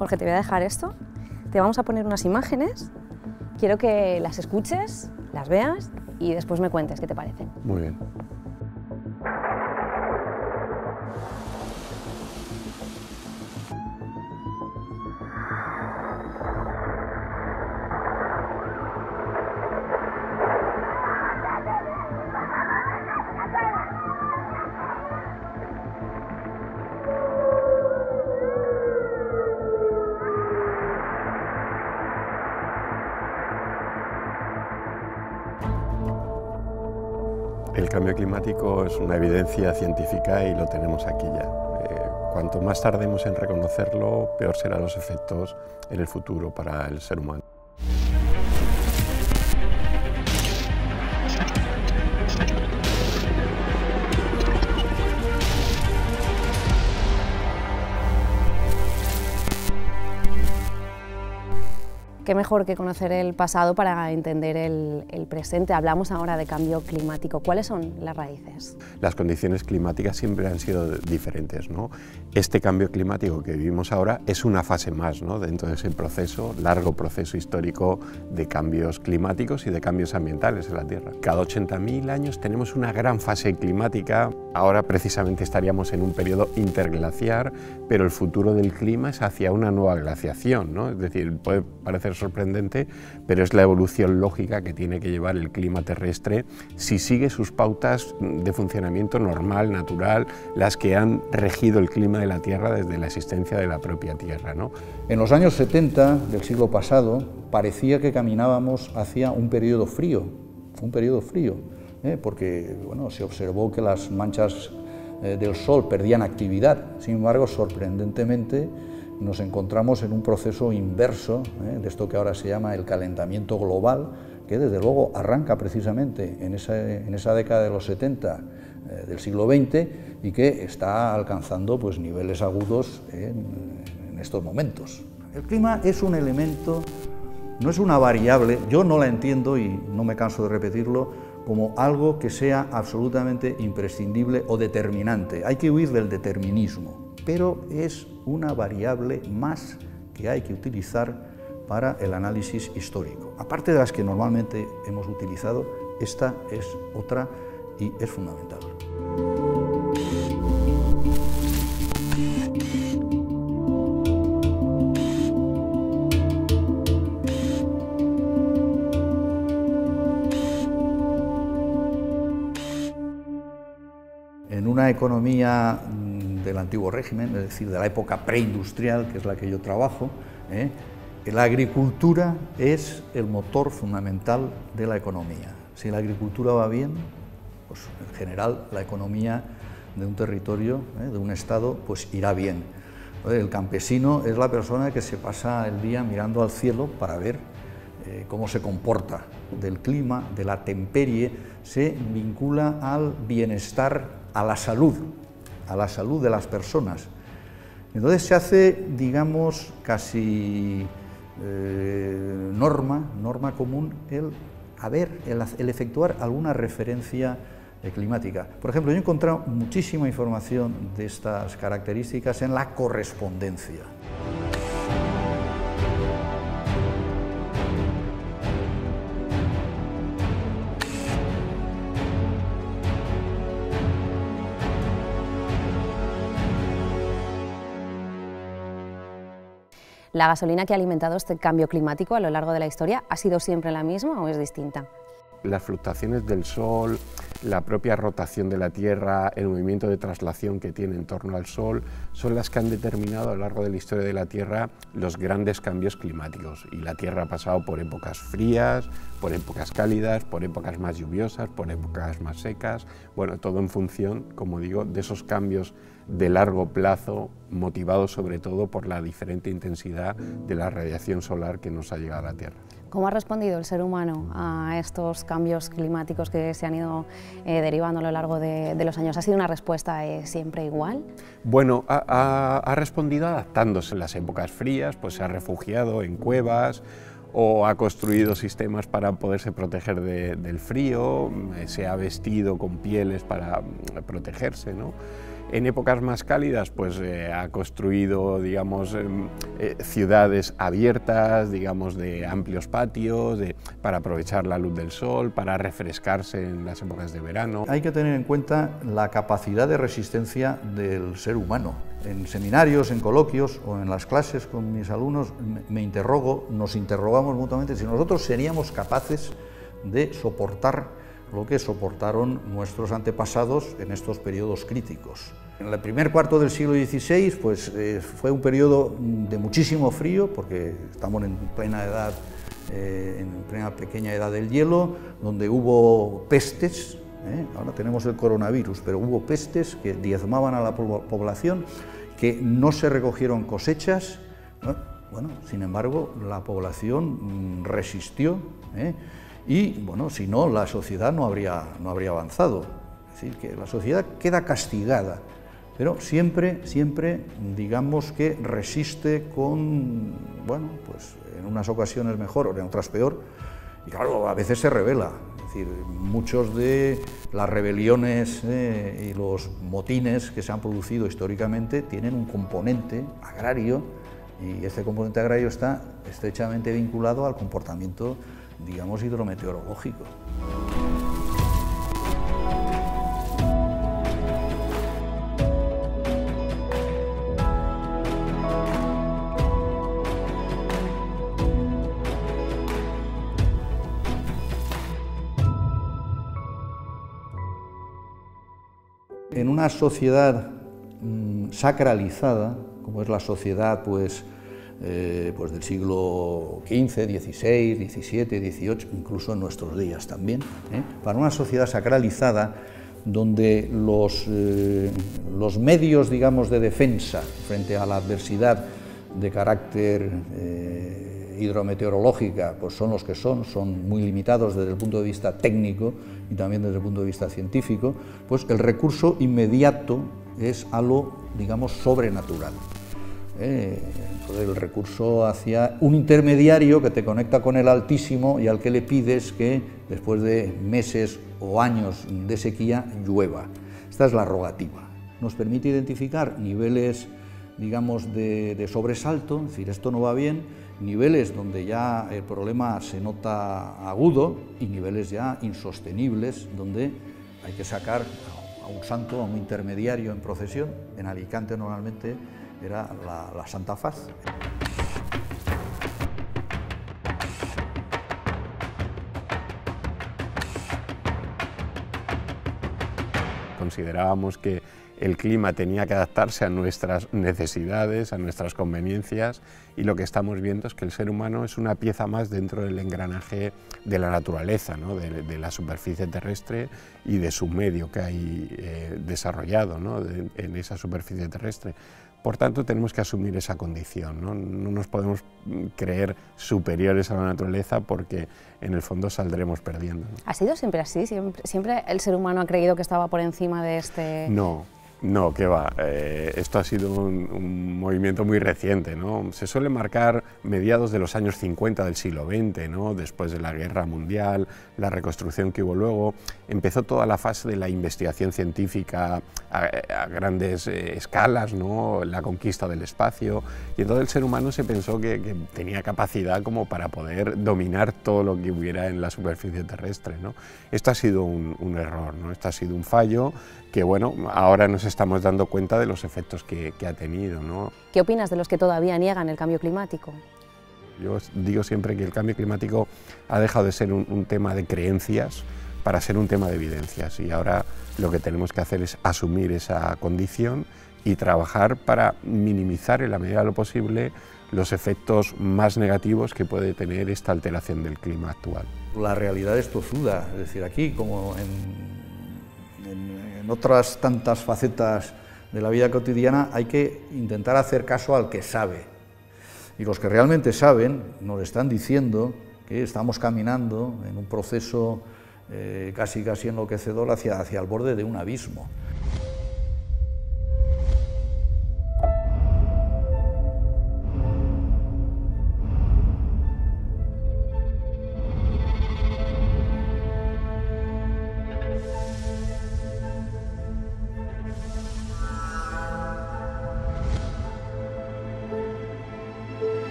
Jorge, te voy a dejar esto, te vamos a poner unas imágenes, quiero que las escuches, las veas y después me cuentes qué te parecen. Muy bien. El cambio climático es una evidencia científica y lo tenemos aquí ya. Cuanto más tardemos en reconocerlo, peor serán los efectos en el futuro para el ser humano. Qué mejor que conocer el pasado para entender el presente. Hablamos ahora de cambio climático. ¿Cuáles son las raíces? Las condiciones climáticas siempre han sido diferentes, ¿no? Este cambio climático que vivimos ahora es una fase más, ¿no?, dentro de ese proceso, largo proceso histórico de cambios climáticos y de cambios ambientales en la Tierra. Cada 80.000 años tenemos una gran fase climática. Ahora precisamente estaríamos en un periodo interglaciar, pero el futuro del clima es hacia una nueva glaciación, ¿no? Es decir, puede parecer sorprendente, pero es la evolución lógica que tiene que llevar el clima terrestre si sigue sus pautas de funcionamiento normal, natural, las que han regido el clima de la Tierra desde la existencia de la propia Tierra, ¿no? En los años 70 del siglo pasado parecía que caminábamos hacia un periodo frío, porque bueno, se observó que las manchas del Sol perdían actividad. Sin embargo, sorprendentemente, nos encontramos en un proceso inverso de esto que ahora se llama el calentamiento global, que desde luego arranca precisamente en esa década de los 70 del siglo XX y que está alcanzando pues, niveles agudos en estos momentos. El clima es un elemento, no es una variable, yo no la entiendo y no me canso de repetirlo, como algo que sea absolutamente imprescindible o determinante. Hay que huir del determinismo, pero es una variable más que hay que utilizar para el análisis histórico. Aparte de las que normalmente hemos utilizado, esta es otra y es fundamental. En una economía del antiguo régimen, es decir, de la época preindustrial, que es la que yo trabajo, la agricultura es el motor fundamental de la economía. Si la agricultura va bien, pues en general la economía de un territorio, de un estado, pues irá bien. El campesino es la persona que se pasa el día mirando al cielo para ver cómo se comporta del clima, de la temperie, se vincula al bienestar, a la salud de las personas. Entonces se hace, digamos, casi norma común el efectuar alguna referencia climática. Por ejemplo, yo he encontrado muchísima información de estas características en la correspondencia. ¿La gasolina que ha alimentado este cambio climático a lo largo de la historia ha sido siempre la misma o es distinta? Las fluctuaciones del Sol, la propia rotación de la Tierra, el movimiento de traslación que tiene en torno al Sol, son las que han determinado a lo largo de la historia de la Tierra los grandes cambios climáticos. Y la Tierra ha pasado por épocas frías, por épocas cálidas, por épocas más lluviosas, por épocas más secas, bueno, todo en función, como digo, de esos cambios de largo plazo, motivados sobre todo por la diferente intensidad de la radiación solar que nos ha llegado a la Tierra. ¿Cómo ha respondido el ser humano a estos cambios climáticos que se han ido derivando a lo largo de los años? ¿Ha sido una respuesta siempre igual? Bueno, ha respondido adaptándose. En las épocas frías pues se ha refugiado en cuevas o ha construido sistemas para poderse proteger del frío, se ha vestido con pieles para protegerse, ¿no? En épocas más cálidas pues ha construido, digamos, ciudades abiertas, digamos, de amplios patios, para aprovechar la luz del sol, para refrescarse en las épocas de verano. Hay que tener en cuenta la capacidad de resistencia del ser humano. En seminarios, en coloquios o en las clases con mis alumnos nos interrogamos mutuamente si nosotros seríamos capaces de soportar lo que soportaron nuestros antepasados en estos periodos críticos. En el primer cuarto del siglo XVI pues, fue un periodo de muchísimo frío, porque estamos en plena edad, en plena pequeña edad del hielo, donde hubo pestes, ahora tenemos el coronavirus, pero hubo pestes que diezmaban a la población, que no se recogieron cosechas. Bueno, sin embargo, la población resistió, y bueno, si no, la sociedad no habría avanzado. Es decir, que la sociedad queda castigada, pero siempre, digamos que resiste con, bueno, pues en unas ocasiones mejor o en otras peor, y claro, a veces se rebela. Es decir, muchos de las rebeliones y los motines que se han producido históricamente tienen un componente agrario, y este componente agrario está estrechamente vinculado al comportamiento, digamos, hidrometeorológico. En una sociedad sacralizada, como es la sociedad pues del siglo XV, XVI, XVII, XVIII, incluso en nuestros días también, para una sociedad sacralizada donde los medios, digamos, de defensa frente a la adversidad de carácter hidrometeorológica pues son los que son muy limitados desde el punto de vista técnico y también desde el punto de vista científico, pues el recurso inmediato es a lo, digamos, sobrenatural. Entonces el recurso hacia un intermediario que te conecta con el Altísimo y al que le pides que después de meses o años de sequía llueva. Esta es la rogativa. Nos permite identificar niveles, digamos, de sobresalto, es decir, esto no va bien, niveles donde ya el problema se nota agudo y niveles ya insostenibles donde hay que sacar a un santo, a un intermediario en procesión. En Alicante normalmente era la Santa Faz. Considerábamos que el clima tenía que adaptarse a nuestras necesidades, a nuestras conveniencias, y lo que estamos viendo es que el ser humano es una pieza más dentro del engranaje de la naturaleza, ¿no? de la superficie terrestre y de su medio que hay desarrollado, ¿no? en esa superficie terrestre. Por tanto, tenemos que asumir esa condición, ¿no? No nos podemos creer superiores a la naturaleza porque en el fondo saldremos perdiendo, ¿no? ¿Ha sido siempre así? ¿Siempre el ser humano ha creído que estaba por encima de este...? No, qué va. Esto ha sido un movimiento muy reciente, ¿no? Se suele marcar mediados de los años 50 del siglo XX, ¿no? Después de la Guerra Mundial, la reconstrucción que hubo luego, empezó toda la fase de la investigación científica a grandes escalas, ¿no? La conquista del espacio, y entonces el ser humano se pensó que tenía capacidad como para poder dominar todo lo que hubiera en la superficie terrestre, ¿no? Esto ha sido un error, ¿no? Esto ha sido un fallo que, bueno, ahora nos estamos dando cuenta de los efectos que ha tenido, ¿no? ¿Qué opinas de los que todavía niegan el cambio climático? Yo digo siempre que el cambio climático ha dejado de ser un tema de creencias para ser un tema de evidencias, y ahora lo que tenemos que hacer es asumir esa condición y trabajar para minimizar en la medida de lo posible los efectos más negativos que puede tener esta alteración del clima actual. La realidad es tozuda, es decir, aquí como en otras tantas facetas de la vida cotidiana hay que intentar hacer caso al que sabe, y los que realmente saben nos están diciendo que estamos caminando en un proceso casi enloquecedor hacia el borde de un abismo.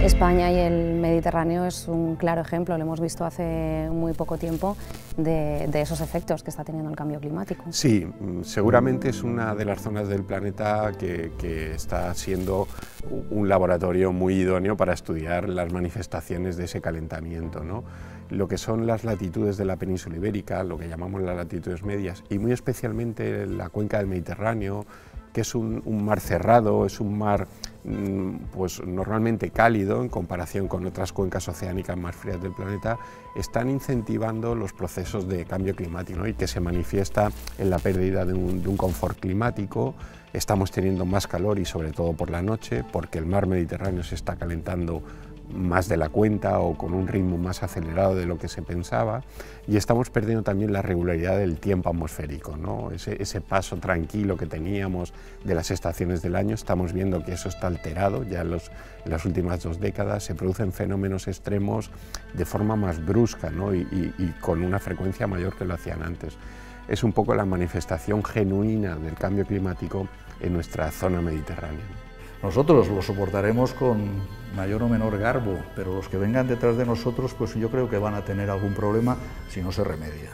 España y el Mediterráneo es un claro ejemplo, lo hemos visto hace muy poco tiempo, de esos efectos que está teniendo el cambio climático. Sí, seguramente es una de las zonas del planeta que está siendo un laboratorio muy idóneo para estudiar las manifestaciones de ese calentamiento, ¿no? Lo que son las latitudes de la península ibérica, lo que llamamos las latitudes medias, y muy especialmente la cuenca del Mediterráneo, que es un mar cerrado, es un mar pues normalmente cálido en comparación con otras cuencas oceánicas más frías del planeta, están incentivando los procesos de cambio climático, ¿no? Y que se manifiesta en la pérdida de un confort climático. Estamos teniendo más calor y sobre todo por la noche, porque el mar Mediterráneo se está calentando más de la cuenta o con un ritmo más acelerado de lo que se pensaba, y estamos perdiendo también la regularidad del tiempo atmosférico, ¿no? Ese paso tranquilo que teníamos de las estaciones del año, estamos viendo que eso está alterado ya en las últimas 2 décadas, se producen fenómenos extremos de forma más brusca, ¿no? y con una frecuencia mayor que lo hacían antes. Es un poco la manifestación genuina del cambio climático en nuestra zona mediterránea. Nosotros lo soportaremos con mayor o menor garbo, pero los que vengan detrás de nosotros, pues yo creo que van a tener algún problema si no se remedia.